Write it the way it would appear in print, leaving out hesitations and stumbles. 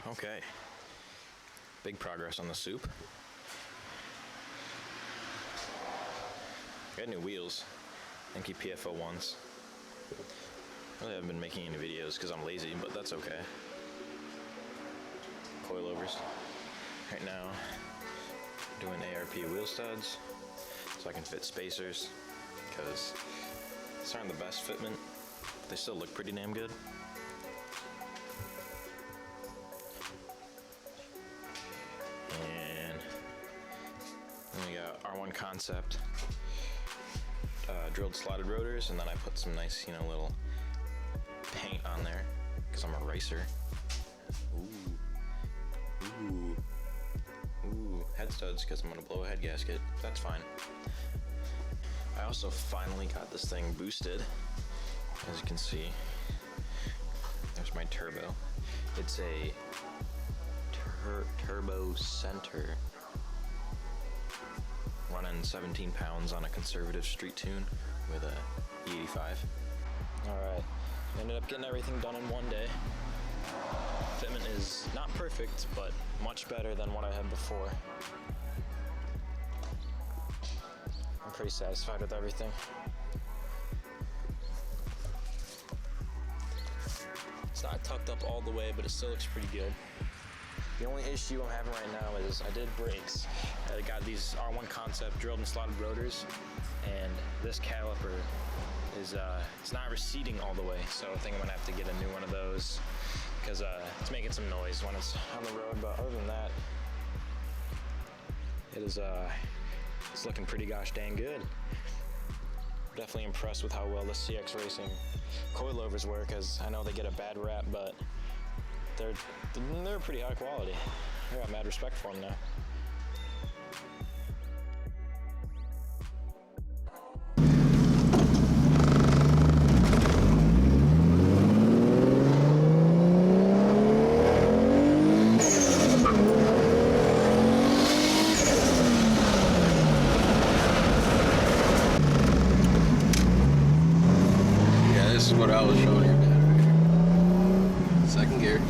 Okay. Big progress on the soup. Got new wheels. mk3 ones. Really haven't been making any videos because I'm lazy, but that's okay. Coilovers. Right now, doing ARP wheel studs so I can fit spacers because these aren't the best fitment, but they still look pretty damn good. And then we got R1 Concept drilled slotted rotors, and then I put some nice, little paint on there because I'm a racer. Ooh, head studs because I'm gonna blow a head gasket. That's fine. I also finally got this thing boosted. As you can see, there's my turbo. It's a turbo center, running 17 pounds on a conservative street tune with a E85. All right, ended up getting everything done in one day. Fitment is not perfect, but much better than what I had before. I'm pretty satisfied with everything. It's not tucked up all the way, but it still looks pretty good. The only issue I'm having right now is I did brakes. I got these R1 Concept drilled and slotted rotors, and this caliper is it's not receding all the way, so I think I'm gonna have to get a new one of those because it's making some noise when it's on the road. But other than that, it is it's looking pretty gosh dang good. Definitely impressed with how well the CX Racing coilovers work, as I know they get a bad rap, but they're pretty high quality. I got mad respect for them now. Yeah, this is what I was showing you. Second gear.